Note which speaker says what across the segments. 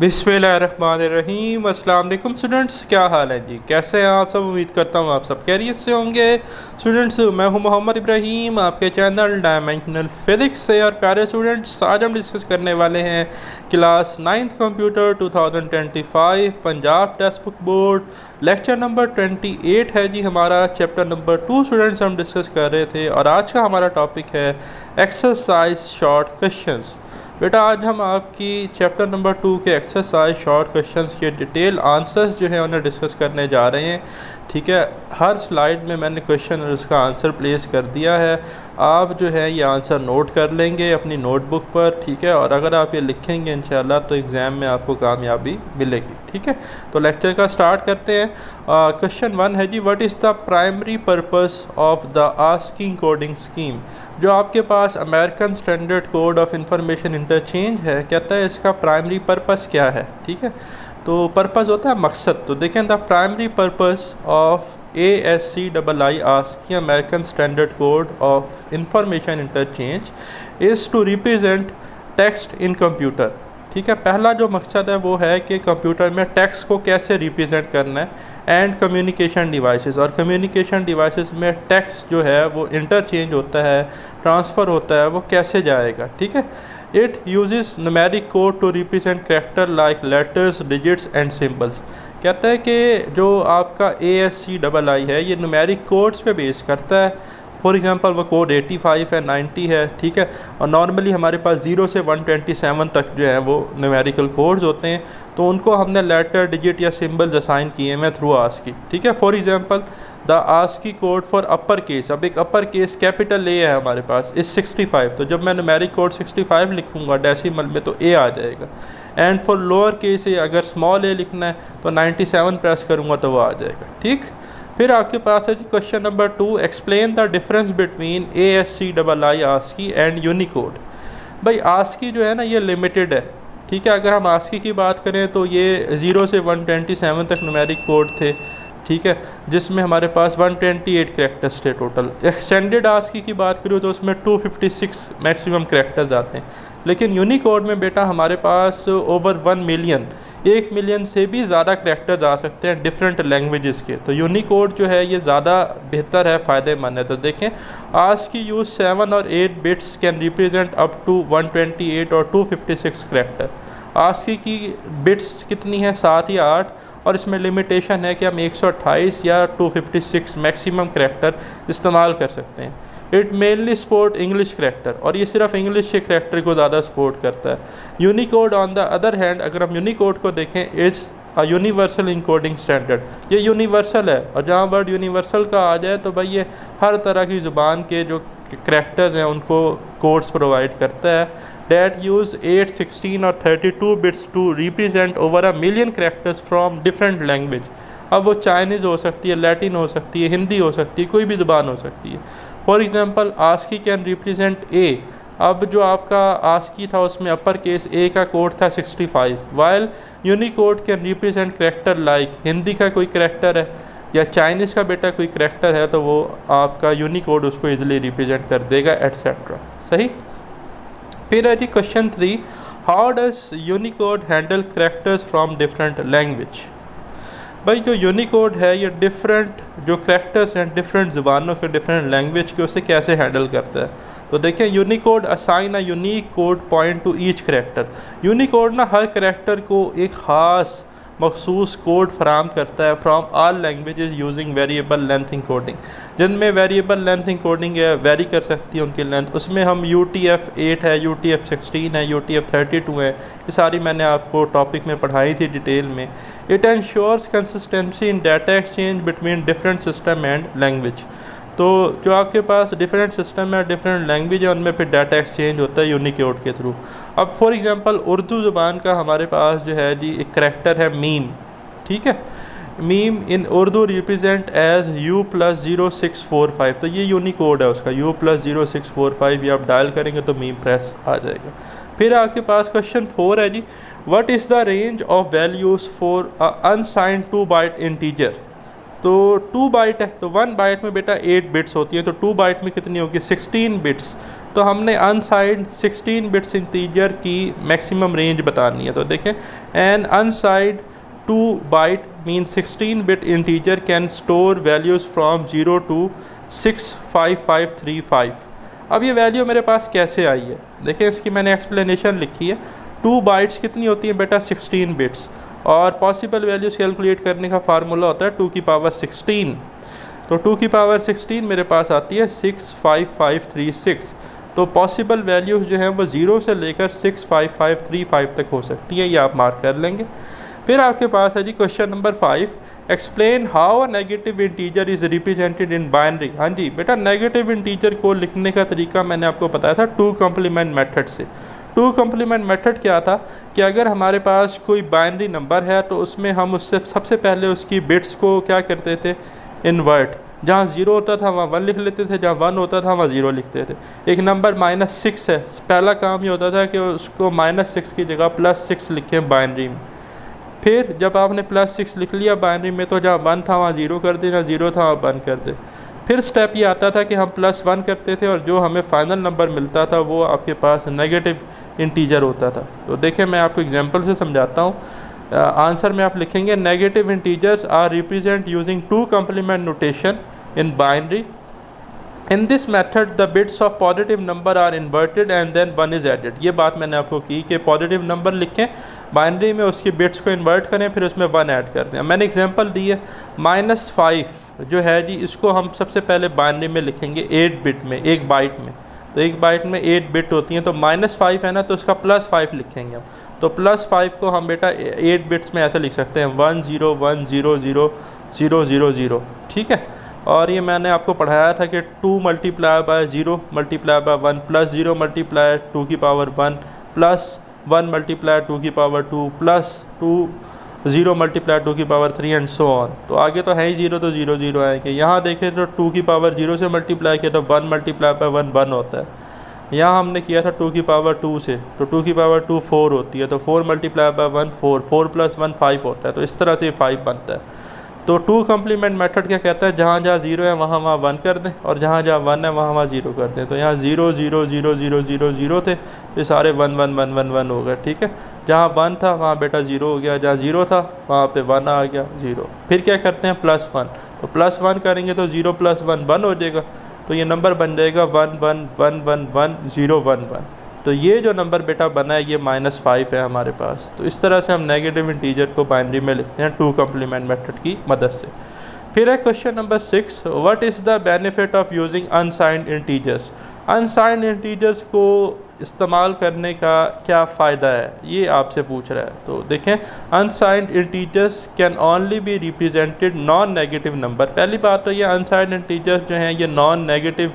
Speaker 1: बिस्मिल्लाहिर्रहमानिर्रहीम। अस्सलाम वालेकुम स्टूडेंट्स, क्या हाल है जी? कैसे हैं आप सब? उम्मीद करता हूँ आप सब खैरियत से होंगे। स्टूडेंट्स, मैं हूँ मोहम्मद इब्राहीम, आपके चैनल डायमेंशनल फिज़िक्स से। और प्यारे स्टूडेंट्स, आज हम डिस्कस करने वाले हैं class 9th computer 2025 Punjab text book board. Lecture number 28 है जी हमारा। चैप्टर नंबर 2 स्टूडेंट्स हम डिस्कस कर रहे थे और आज का हमारा टॉपिक है एक्सरसाइज शॉर्ट क्वेश्चंस। बेटा, आज हम आपकी चैप्टर नंबर 2 के एक्सरसाइज शॉर्ट क्वेश्चंस के डिटेल आंसर्स जो है उन्हें डिस्कस करने जा रहे हैं। ठीक है, हर स्लाइड में मैंने क्वेश्चन और उसका आंसर प्लेस कर दिया है। आप जो है ये आंसर नोट कर लेंगे अपनी नोटबुक पर। ठीक है, और अगर आप ये लिखेंगे इंशाल्लाह तो एग्ज़ाम में आपको कामयाबी मिलेगी। ठीक है, तो लेक्चर का स्टार्ट करते हैं। क्वेश्चन 1 है जी, what is the primary purpose of the ASCII coding scheme. जो आपके पास American standard code of information interchange है, कहता है इसका प्राइमरी पर्पस क्या है। ठीक है, तो पर्पस होता है मकसद। तो देखें, the primary purpose of ASCII ASCII American standard code of information interchange is to represent text in computer. ठीक है, पहला जो मकसद है वो है कि कंप्यूटर में टेक्स्ट को कैसे रिप्रेजेंट करना है एंड कम्युनिकेशन डिवाइसेस। और कम्युनिकेशन डिवाइसेस में टेक्स्ट जो है वो इंटरचेंज होता है, ट्रांसफ़र होता है, वो कैसे जाएगा। ठीक है, it uses numeric code to represent character like letters, digits and symbols. कहता है कि जो आपका ASCII है ये न्यूमेरिक कोड्स पे बेस करता है। फॉर एग्ज़ाम्पल वो कोड 85 है, 90 है। ठीक है, और नॉर्मली हमारे पास 0 से 127 तक जो है वो न्यूमेरिकल कोड्स होते हैं। तो उनको हमने लेटर, डिजिट या सिंबल्स असाइन किए हैं थ्रू आस्की। ठीक है, for example the ASCII code for upper case, अब एक अपर केस कैपिटल A है हमारे पास, इस 65। तो जब मैं न्यूमेरिक कोड 65 लिखूँगा डेसिमल में तो A आ जाएगा। एंड फॉर लोअर केस ए, अगर स्मॉल a लिखना है तो 97 प्रेस करूँगा तो वो आ जाएगा। ठीक, फिर आपके पास है जी question number 2, explain the difference between ASCII ASCII and Unicode. भाई आस्की जो है ना ये लिमिटेड है। ठीक है, अगर हम आस्की की बात करें तो ये 0 से 127 तक न्यूमेरिक कोड थे। ठीक है, जिसमें हमारे पास 128 कैरेक्टर्स थे टोटल। एक्सटेंडेड आस्की की बात करूँ तो उसमें 256 मैक्सिमम कैरेक्टर्स आते हैं। लेकिन यूनिकोड में बेटा हमारे पास ओवर 1 मिलियन, 1 मिलियन से भी ज़्यादा कैरेक्टर्स आ सकते हैं डिफरेंट लैंग्वेजेस के। तो यूनिकोड जो है ये ज़्यादा बेहतर है, फ़ायदेमंद है। तो देखें, आस्की यूज 7 और 8 bits can represent up to 128 और 256 कैरेक्टर। आस्की की बिट्स कितनी है? 7 या 8, और इसमें लिमिटेशन है कि हम 128 या 256 मैक्सिमम कैरेक्टर इस्तेमाल कर सकते हैं। It mainly support English character, और ये सिर्फ इंग्लिश के करैक्टर को ज़्यादा सपोर्ट करता है। Unicode on the other hand, अगर हम यूनिकोड को देखें, is a universal encoding standard. ये यूनिवर्सल है, और जहाँ वर्ड यूनिवर्सल का आ जाए तो भाई ये हर तरह की ज़ुबान के जो करैक्टर्स हैं उनको कोड्स प्रोवाइड करता है। डैट यूज़ 8, 16 और 32 bits to represent over a million characters from different language. अब वो चाइनीज़ हो सकती है, लैटिन हो सकती है, हिंदी हो सकती है, कोई भी ज़ुबान हो सकती है। For example ASCII can represent A। अब जो आपका आस्की था उसमें अपर केस A का कोड था 65, while Unicode can represent character like Hindi का कोई करैक्टर है या चाइनीज़ का बेटा कोई करैक्टर है तो वो आपका यूनिकोड उसको इजीली रिप्रेजेंट कर देगा, एट्सेट्रा। सही। फिर है जी question 3, how does Unicode handle characters from different language. भाई जो यूनिकोड है ये डिफरेंट जो करैक्टर्स हैं डिफरेंट ज़ुबानों के, डिफरेंट लैंग्वेज के, उसे कैसे हैंडल करता है। तो देखें, Unicode assign a unique code point two each character. Unicode ना हर करैक्टर को एक ख़ास मखसूस कोड फराम करता है from all languages using variable length encoding. जिनमें वेरिएबल लेंथ इंकोडिंग है, वेरी कर सकती है उनकी लेंथ। उसमें हम UTF-8 है, UTF-16 है, UTF-32 है, ये सारी मैंने आपको टॉपिक में पढ़ाई थी डिटेल में। It ensures consistency in data exchange between different system and language. तो जो आपके पास डिफरेंट सिस्टम है, डिफरेंट लैंग्वेज है, उनमें फिर डाटा एक्सचेंज होता है यूनिकोड के थ्रू। अब फॉर एग्जांपल उर्दू ज़ुबान का हमारे पास जो है जी एक करैक्टर है मीम। ठीक है, मीम इन उर्दू रिप्रेजेंट एज U+0645। तो ये यूनिकोड है उसका, U+0645। ये आप डायल करेंगे तो मीम प्रेस आ जाएगा। फिर आपके पास क्वेश्चन 4 है जी, what is the range of values for a unsigned 2 byte integer. तो 2 बाइट है तो 1 बाइट में बेटा 8 बिट्स होती है, तो 2 बाइट में कितनी होगी? 16 बिट्स। तो हमने अनसाइंड 16 बिट्स इंटीजर की मैक्सिमम रेंज बतानी है। तो देखें, an unsigned 2 byte mean 16 bit integer can store values from 0 to 65535। अब ये वैल्यू मेरे पास कैसे आई है, देखिए इसकी मैंने एक्सप्लेनेशन लिखी है। 2 बाइट्स कितनी होती हैं बेटा, 16 बिट्स, और पॉसिबल वैल्यूज़ कैलकुलेट करने का फार्मूला होता है 2 की पावर 16। तो 2 की पावर 16 मेरे पास आती है 65536। तो पॉसिबल वैल्यूज़ जो हैं वो 0 से लेकर 65535 तक हो सकती है, ये आप मार्क कर लेंगे। फिर आपके पास है जी question number 5, explain how a negative integer is represented in binary. हाँ जी बेटा, नेगेटिव इंटीजर को लिखने का तरीका मैंने आपको बताया था 2 कॉम्प्लीमेंट मेथड से। 2 कॉम्प्लीमेंट मेथड क्या था कि अगर हमारे पास कोई बाइनरी नंबर है तो उसमें हम उससे सबसे पहले उसकी बिट्स को क्या करते थे, इन्वर्ट। जहाँ 0 होता था वहाँ 1 लिख लेते थे, जहाँ 1 होता था वहाँ 0 लिखते थे। एक नंबर -6 है, पहला काम ये होता था कि उसको -6 की जगह +6 लिखें बाइनरी में। फिर जब आपने +6 लिख लिया बाइनरी में, तो जहाँ 1 था वहाँ 0 कर दे, जहाँ 0 था वहाँ 1 कर दे। फिर स्टेप ये आता था कि हम +1 करते थे और जो हमें फाइनल नंबर मिलता था वो आपके पास नेगेटिव इंटीजर होता था। तो देखें, मैं आपको एग्जांपल से समझाता हूँ। आंसर में आप लिखेंगे negative integers are represent using 2 complement notation in binary. In this method the bits of positive number are inverted and then 1 is added. ये बात मैंने आपको की कि पॉजिटिव नंबर लिखें बाइनरी में, उसकी बिट्स को इन्वर्ट करें, फिर उसमें 1 ऐड कर दें। मैंने एग्जांपल दी है -5 जो है जी, इसको हम सबसे पहले बाइनरी में लिखेंगे 8 बिट में, 1 बाइट में। तो 1 बाइट में 8 बिट होती हैं, तो -5 है ना, तो उसका +5 लिखेंगे हम। तो +5 को हम बेटा 8 बिट्स में ऐसे लिख सकते हैं 10100000, ठीक है। और ये मैंने आपको पढ़ाया था कि 2 multiply by 0 multiply by 1 plus 0 multiply 2 की पावर 1 प्लस 1 मल्टीप्लाई 2 की पावर 2 प्लस 2 0 मल्टीप्लाई 2 की पावर 3 एंड सो ऑन। तो आगे तो है ही 0, तो 0 0 आएंगे। यहाँ देखें तो 2 की पावर 0 से मल्टीप्लाई किया तो 1 मल्टीप्लाई बाय 1 1 होता है। यहाँ हमने किया था 2 की पावर 2 से, तो 2 की पावर 2 4 होती है, तो 4 मल्टीप्लाई बाय 1 4, 4 प्लस 1 5 होता है। तो इस तरह से 5 बनता है। तो 2 कॉम्प्लीमेंट मेथड क्या कहता है, जहाँ जहाँ 0 है वहाँ वहाँ 1 कर दें, और जहाँ जहाँ 1 है वहाँ वहाँ 0 कर दें। तो यहाँ 0 0 0 0 0 0 थे, तो सारे 1 1 1 1 1 हो गए, ठीक है। जहाँ 1 था वहाँ बेटा 0 हो गया, जहाँ 0 था वहाँ पे 1 आ गया, 0। फिर क्या करते हैं +1, तो +1 करेंगे तो 0 + 1 1 हो जाएगा। तो ये नंबर बन जाएगा 1 1 1 1 1 0 1 1। तो ये जो नंबर बेटा बना है ये -5 है हमारे पास। तो इस तरह से हम नेगेटिव इंटीजर को बाइनरी में लिखते हैं 2 कॉम्प्लीमेंट मेथड की मदद से। फिर है question number 6, what is the benefit of using unsigned integers. Unsigned integers को इस्तेमाल करने का क्या फ़ायदा है, ये आपसे पूछ रहा है। तो देखें, unsigned integers can only be represented non negative number. पहली बात तो ये अनसाइंड इंटीजर्स जो हैं ये नॉन नेगेटिव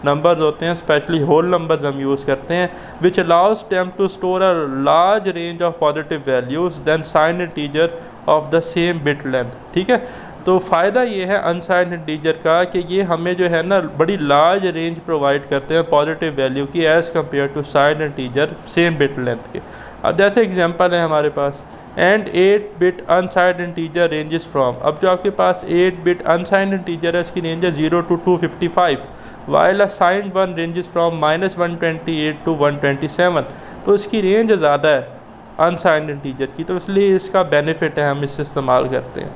Speaker 1: नंबर्स होते हैं, स्पेशली होल नंबर्स हम यूज़ करते हैं, which allows them to store a large range of positive values than signed integer of the same bit length, ठीक है। तो फ़ायदा ये है अनसाइंड इंटीजर का कि ये हमें जो है ना बड़ी लार्ज रेंज प्रोवाइड करते हैं पॉजिटिव वैल्यू की as compared to signed integer same bit length के। अब जैसे एग्जांपल है हमारे पास, and 8 bit unsigned integer ranges from. अब जो आपके पास 8 बिट अनसाइंड इंटीजर है इसकी रेंज है 0 to 255, while a signed one ranges from -128 to 127। तो इसकी रेंज ज़्यादा है अनसाइंड इंटीजर की, तो इसलिए इसका बेनिफिट है, हम इससे इस्तेमाल करते हैं।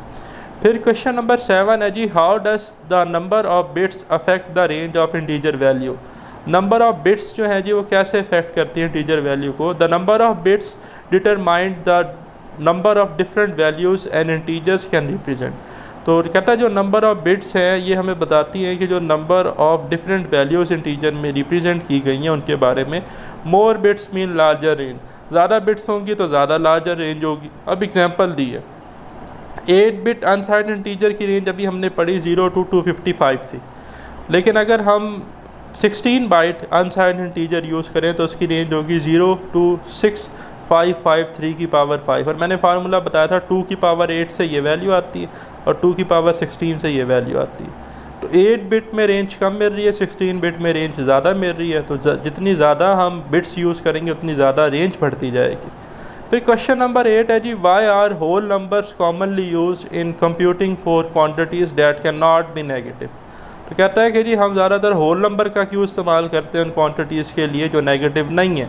Speaker 1: फिर क्वेश्चन नंबर 7 है जी, how does the number of bits affect the range of integer value. Number of bits जो है जी वो कैसे अफेक्ट करती है इंटीजर वैल्यू को। The number of bits determined the number of different values and integers can represent. तो कहता है जो नंबर ऑफ बिट्स हैं ये हमें बताती हैं कि जो number of different values integer में रिप्रेजेंट की गई हैं उनके बारे में। मोर बिट्स मीन लार्जर रेंज, ज़्यादा बिट्स होंगी तो ज़्यादा लार्जर रेंज होगी। अब एग्जांपल दी है, 8 बिट अनसाइंड इंटीजर की रेंज अभी हमने पढ़ी 0 to 255 थी, लेकिन अगर हम 16 बाइट अनसाइंड इंटीजर यूज़ करें तो उसकी रेंज होगी 0 to 6553 की पावर 5। और मैंने फार्मूला बताया था 2 की पावर 8 से ये वैल्यू आती है और 2 की पावर 16 से ये वैल्यू आती है। तो 8 बिट में रेंज कम मिल रही है, 16 बिट में रेंज ज़्यादा मिल रही है। तो जितनी ज़्यादा हम बिट्स यूज़ करेंगे उतनी ज़्यादा रेंज बढ़ती जाएगी। फिर क्वेश्चन नंबर 8 है जी, why are whole numbers commonly use in computing for quantities that can not be negative. तो कहता है कि जी हम ज़्यादातर होल नंबर का क्यों इस्तेमाल करते हैं उन क्वांटिटीज़ के लिए जो नेगेटिव नहीं है।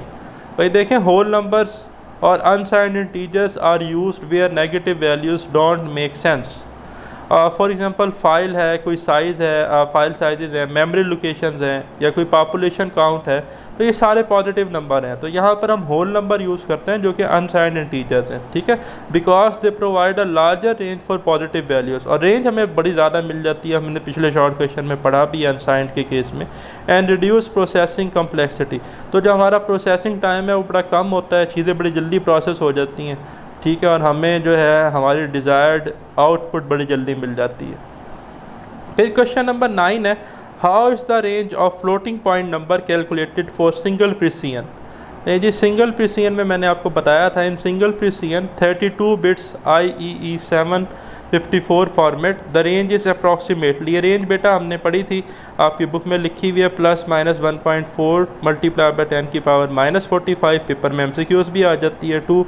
Speaker 1: भाई देखें, होल नंबर्स और unsigned integers are used where negative values don't make sense. For example file है, कोई साइज़ है, फ़ाइल साइज़ हैं, मेमोरी लोकेशंस हैं, या कोई पॉपुलेशन काउंट है, तो ये सारे पॉजिटिव नंबर हैं। तो यहाँ पर हम होल नंबर यूज़ करते हैं जो कि अनसाइंड इंटीजर्स हैं, ठीक है, because they provide a larger range for positive values, और रेंज हमें बड़ी ज़्यादा मिल जाती है, हमने पिछले शॉर्ट क्वेश्चन में पढ़ा भी है अनसाइंड के केस में। एंड रिड्यूस प्रोसेसिंग कम्प्लेक्सिटी, तो जो हमारा प्रोसेसिंग टाइम है वो बड़ा कम होता है, चीज़ें बड़ी जल्दी प्रोसेस हो जाती हैं, ठीक है, और हमें जो है हमारी डिज़ायर्ड आउटपुट बड़ी जल्दी मिल जाती है। फिर क्वेश्चन नंबर 9 है, how is the range of floating point number calculated for single precision. ये जी सिंगल प्रिसिजन में मैंने आपको बताया था, in single precision 32 bits IEEE 754 format the range is approximately, ये रेंज बेटा हमने पढ़ी थी, आपकी बुक में लिखी हुई है, +-1.4 मल्टीप्लाई बाय 10 की पावर -45, पेपर में MCQs भी आ जाती है, 2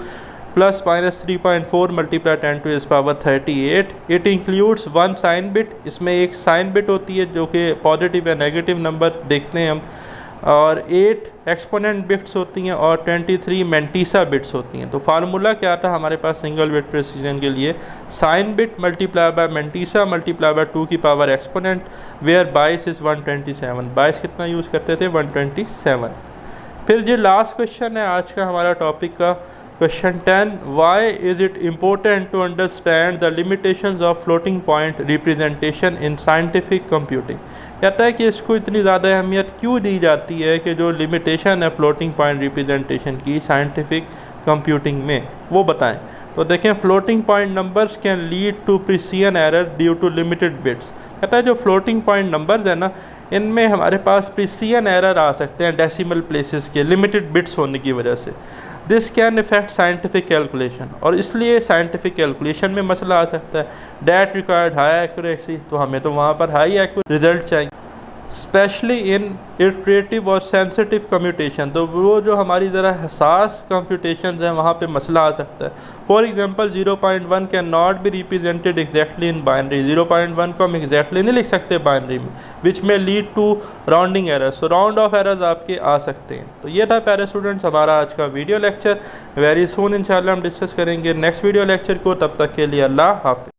Speaker 1: +-3.4 मल्टीप्लाई 10 टू इस power 38। It includes 1 sign bit, इसमें एक साइन बिट होती है जो कि पॉजिटिव या नेगेटिव नंबर देखते हैं हम, और 8 एक्सपोनेंट बिट्स होती हैं और 23 मेंटीसा बिट्स होती हैं। तो फार्मूला क्या था हमारे पास सिंगल बिट प्रिसीजन के लिए, sign bit multiply by mantissa multiply by 2 की power exponent, where bias is 127, bias कितना यूज़ करते थे 127। फिर जो लास्ट क्वेश्चन है आज का हमारा टॉपिक का, question 10, why is it important to understand the limitations of floating point representation in scientific computing. कहता है कि इसको इतनी ज़्यादा अहमियत क्यों दी जाती है कि जो लिमिटेशन है फ्लोटिंग पॉइंट रिप्रेजेंटेशन की साइंटिफिक कंप्यूटिंग में, वो बताएं। तो देखें, floating point numbers can lead to precision error due to limited bits. कहता है जो फ्लोटिंग पॉइंट नंबर्स है ना, इनमें हमारे पास प्रिसिजन एरर आ सकते हैं डेसिमल प्लेसेस के, लिमिटेड बिट्स होने की वजह से। This can effect scientific calculation, और इसलिए साइंटिफिक कैलकुलेशन में मसला आ सकता है। डैट रिक्वायर्ड हाई एक्यूरेसी, तो हमें तो वहाँ पर हाई एक्यूरेट रिजल्ट चाहिए, स्पेशली इन इटरेटिव और सेंसिटिव कंप्यूटेशन। तो वो जो हमारी ज़रा हसास कंप्यूटेशन हैं वहाँ पे मसला आ सकता है। For example 0.1 can not be represented exactly in binary, 0.1 को हम एग्जैक्टली नहीं लिख सकते बाइनरी में, विच में लीड टू राउंडिंग एरर्स। तो राउंड ऑफ एरर्स आपके आ सकते हैं। तो ये था प्यारे स्टूडेंट्स हमारा आज का वीडियो लेक्चर। वेरी सून इंशाल्लाह हम डिस्कस करेंगे नेक्स्ट वीडियो लेक्चर को, तब तक के लिए अल्लाह हाफ़िज़।